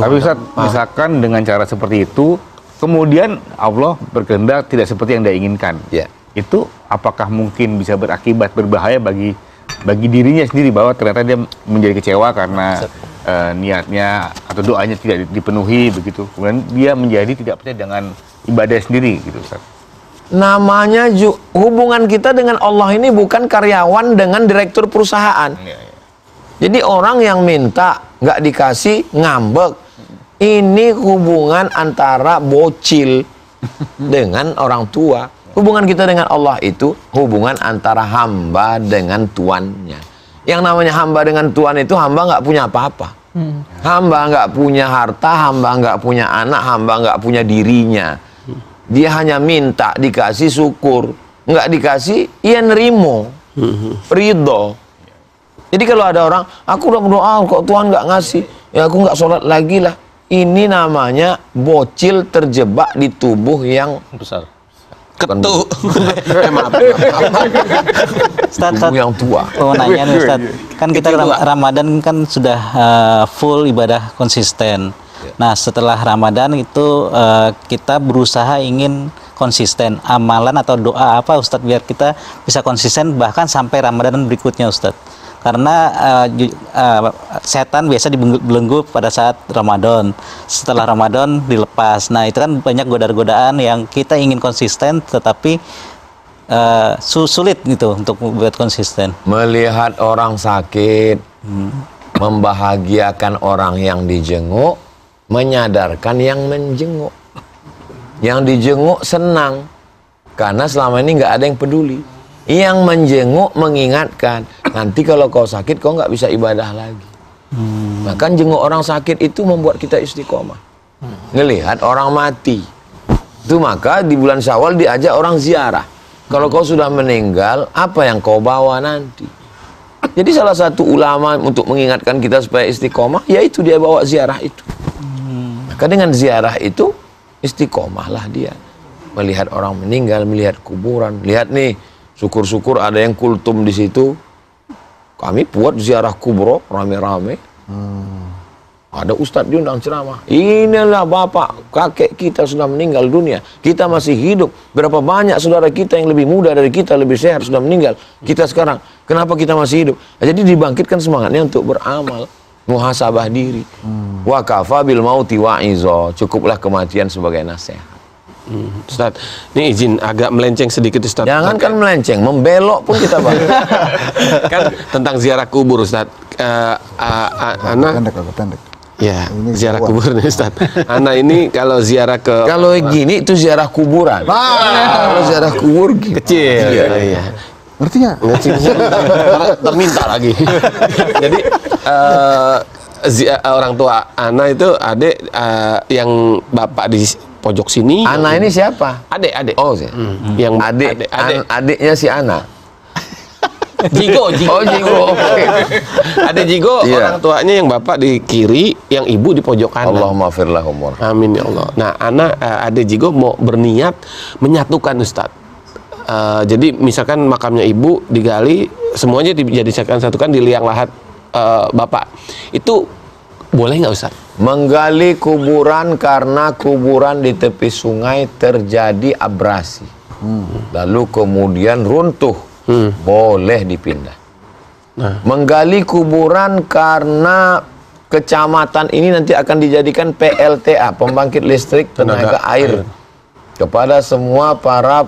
Tapi Ustaz, misalkan dengan cara seperti itu, kemudian Allah berkehendak tidak seperti yang dia inginkan. Ya. Itu apakah mungkin bisa berakibat berbahaya bagi dirinya sendiri, bahwa ternyata dia menjadi kecewa karena niatnya atau doanya tidak dipenuhi begitu. Kemudian dia menjadi tidak percaya dengan ibadah sendiri gitu Ustaz. Namanya hubungan kita dengan Allah ini bukan karyawan dengan direktur perusahaan. Ya, ya. Jadi orang yang minta nggak dikasih ngambek. Ini hubungan antara bocil dengan orang tua. Hubungan kita dengan Allah itu hubungan antara hamba dengan tuannya. Yang namanya hamba dengan tuan itu hamba nggak punya apa-apa. Hamba nggak punya harta, hamba nggak punya anak, hamba nggak punya dirinya. Dia hanya minta, dikasih syukur. Nggak dikasih, ia nerimo. Ridho. Jadi kalau ada orang, aku udah berdoa kok Tuhan nggak ngasih, ya aku nggak sholat lagi lah. Ini namanya bocil terjebak di tubuh yang besar. Ketuk. Ustaz, Tubuh yang tua. mau nanya nih Ustaz, kan kita Ramadan kan sudah full ibadah konsisten. Nah setelah Ramadan itu kita berusaha ingin konsisten, amalan atau doa apa Ustaz biar kita bisa konsisten bahkan sampai Ramadan berikutnya Ustaz. Karena setan biasa dibelenggu pada saat Ramadan. Setelah Ramadan dilepas. Nah itu kan banyak godaan-godaan yang kita ingin konsisten tetapi sulit gitu untuk buat konsisten. Melihat orang sakit, membahagiakan orang yang dijenguk, menyadarkan yang menjenguk. Yang dijenguk senang karena selama ini nggak ada yang peduli. Yang menjenguk mengingatkan, nanti kalau kau sakit kau nggak bisa ibadah lagi. Maka jenguk orang sakit itu membuat kita istiqomah. Ngelihat orang mati itu, maka di bulan Syawal diajak orang ziarah. Kalau kau sudah meninggal, apa yang kau bawa nanti? Jadi salah satu ulama untuk mengingatkan kita supaya istiqomah, yaitu dia bawa ziarah itu. Maka dengan ziarah itu istiqomahlah dia. Melihat orang meninggal, melihat kuburan, lihat nih, syukur-syukur ada yang kultum di situ. Kami buat ziarah kubro rame-rame. Ada ustadz diundang ceramah. Inilah bapak, kakek kita sudah meninggal dunia. Kita masih hidup. Berapa banyak saudara kita yang lebih muda dari kita, lebih sehat sudah meninggal. Kita sekarang, kenapa kita masih hidup? Jadi dibangkitkan semangatnya untuk beramal, muhasabah diri. Wa kafa bil mauti wa'izo. Cukuplah kematian sebagai nasihat. Ustaz, ini izin agak melenceng sedikit Ustaz. Jangan kan melenceng, membelok pun kita bahas. Kan tentang ziarah kubur Ustaz. Ana Pendek. ya, Ini ziarah jawab. kubur nih Ustaz. Ana ini kalau ziarah ke Kalau gini itu ziarah kuburan. Kalau ziarah kubur gitu. kecil. Iya. Ngerti nggak? Terminta lagi. Jadi orang tua Ana itu adik yang bapak di pojok sini. Ana ini siapa? Adik. Oh, Yang adik. adik. Adiknya si Ana. Jigo. Oh, Jigo. Oke. Ada Jigo, Iya. orang tuanya yang bapak di kiri, yang ibu di pojok kanan. Allahumma firlahum warham. Amin ya Allah. Nah, ada Jigo mau berniat menyatukan Ustadz. Jadi misalkan makamnya ibu digali, semuanya dijadikan satukan di liang lahat bapak. Itu boleh nggak Ustadz? Menggali kuburan karena kuburan di tepi sungai terjadi abrasi. Lalu kemudian runtuh. Boleh dipindah. Nah. Menggali kuburan karena kecamatan ini nanti akan dijadikan PLTA, pembangkit listrik tenaga air. Kepada semua para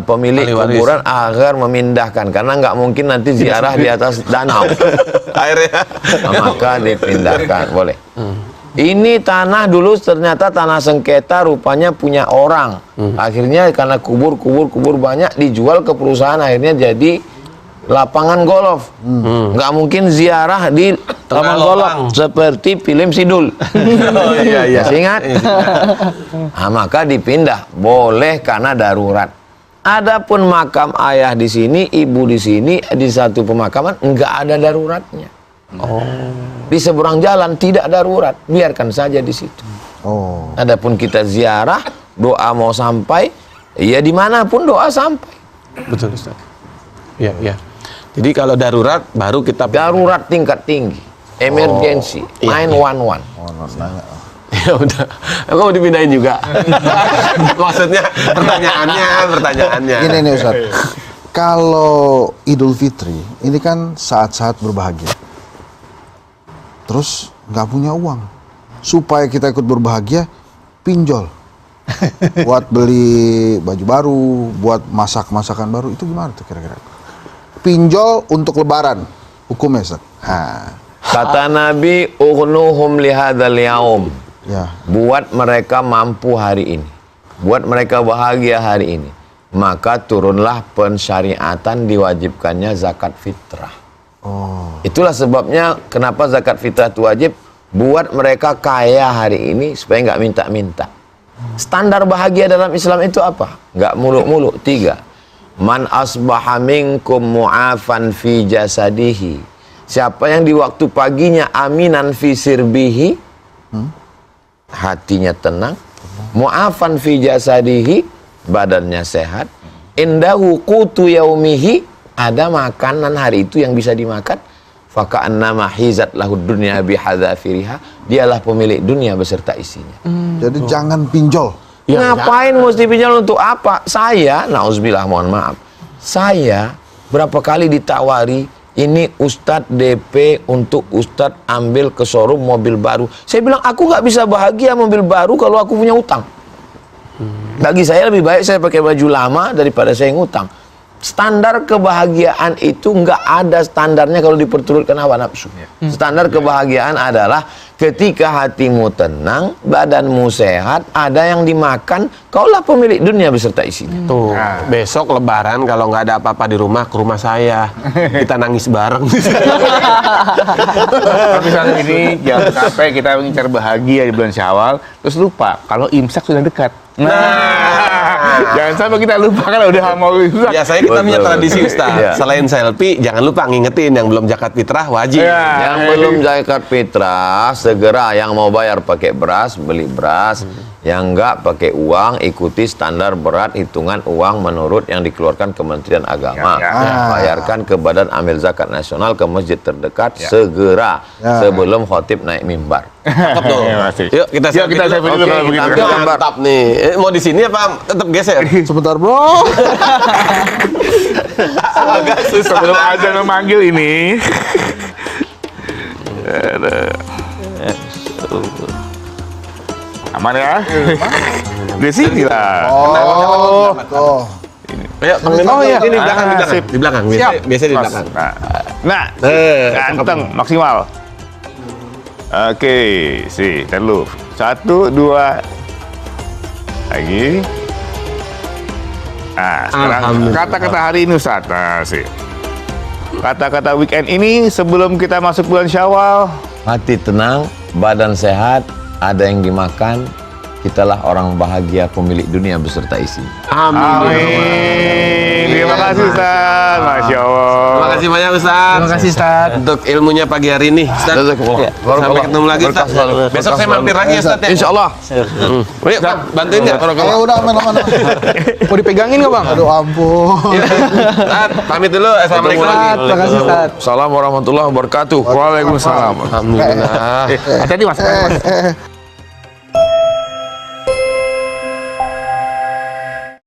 pemilik Ahli waris. kuburan agar memindahkan, karena nggak mungkin nanti ziarah di atas danau. Airnya. Maka dipindahkan, boleh. Ini tanah dulu ternyata tanah sengketa, rupanya punya orang. Akhirnya karena kubur banyak dijual ke perusahaan, akhirnya jadi lapangan golf. Nggak mungkin ziarah di lapangan golf seperti film Sidul. Oh, iya. Masih ingat? Nah, maka dipindah, boleh karena darurat. Adapun makam ayah di sini, ibu di sini, di satu pemakaman nggak ada daruratnya. Di seberang jalan tidak darurat, biarkan saja di situ. Adapun kita ziarah, doa mau sampai, ya dimanapun doa sampai. Betul Ustaz. Iya. Jadi kalau darurat baru kita Darurat tingkat tinggi. emergency, 911. Ya udah, aku mau dipindahin juga. Maksudnya pertanyaannya. Ini nih Ustaz, kalau Idul Fitri ini kan saat-saat berbahagia, terus nggak punya uang, supaya kita ikut berbahagia, pinjol, buat beli baju baru, buat masakan baru, itu gimana tuh kira-kira? Pinjol untuk Lebaran, hukumnya Ustaz. Kata Nabi, "Ughnuhum lihadzal yaum." Ya. Buat mereka mampu hari ini, buat mereka bahagia hari ini, maka turunlah pensyariatan diwajibkannya zakat fitrah. Itulah sebabnya kenapa zakat fitrah itu wajib, buat mereka kaya hari ini supaya nggak minta-minta. Standar bahagia dalam Islam itu apa? Nggak muluk-muluk. 3. Man asbaha minkum mu'afan fi jasadihi. Siapa yang di waktu paginya aminan fi sirbihi, hatinya tenang, mu'afan fi jasadihi, badannya sehat, indahu qutu yaumihi, ada makanan hari itu yang bisa dimakan, faka'annama hizat lahud dunya bihadzafiriha, dialah pemilik dunia beserta isinya. Jadi jangan pinjol. Ngapain mesti pinjam, untuk apa? Saya, nauzubillah, mohon maaf, saya berapa kali ditawari, ini Ustadz DP untuk Ustadz ambil ke showroom mobil baru. Saya bilang, aku nggak bisa bahagia mobil baru kalau aku punya utang. Bagi saya lebih baik saya pakai baju lama daripada saya ngutang. Standar kebahagiaan itu nggak ada standarnya kalau diperturutkan hawa nafsu. Standar kebahagiaan adalah ketika hatimu tenang, badanmu sehat, ada yang dimakan, kaulah pemilik dunia beserta isinya. Tuh, besok Lebaran kalau nggak ada apa-apa di rumah, ke rumah saya. Kita nangis bareng. Tapi saat ini jangan sampai kita mengincar bahagia di bulan Syawal, terus lupa kalau imsak sudah dekat. Jangan sampai kita lupa kan udah mau imsak. Biasanya kita punya tradisi Ustaz. Iya. Selain selfie, jangan lupa ngingetin yang belum zakat fitrah wajib. Yang belum zakat fitrah, segera. Yang mau bayar pakai beras, beli beras. Yang enggak pakai uang, ikuti standar berat hitungan uang menurut yang dikeluarkan Kementerian Agama. Bayarkan ke Badan Amil Zakat Nasional, ke masjid terdekat segera sebelum khotib naik mimbar. Cakep tuh. Yuk kita selfie dulu kalau begitu. Oke, Mantap nih. Mau di sini apa tetap geser? Sebentar bro. Agak susah. Sebelum azan memanggil ini. Aman ya? Di sini lah. Oh, tuh. Ayo, Oh, iya. ini di belakang, di belakang. Sip. Di belakang. Biasa di belakang. Nah, ganteng maksimal. Oke, sih, terlalu. 1, 2, lagi. Nah, sekarang kata-kata hari ini Ustaz. Nah, sih. Kata-kata weekend ini sebelum kita masuk bulan Syawal. Hati tenang, badan sehat, ada yang dimakan, kitalah orang bahagia pemilik dunia beserta isinya. Amin. Terima kasih Ustaz. Masya Allah. Terima kasih banyak Ustaz. Terima kasih Ustaz. Untuk ilmunya pagi hari ini Ustaz. Sampai ketemu lagi Ustaz. Besok saya mampir lagi Ustaz ya. Insya Allah. Ayo Pak, bantuin nggak? Ya udah aman. Mau dipegangin nggak Bang? Aduh ampun. Ustaz, pamit dulu. Assalamualaikum. Terima kasih Ustaz. Assalamualaikum warahmatullahi wabarakatuh. Waalaikumsalam. Alhamdulillah. Tadi Mas.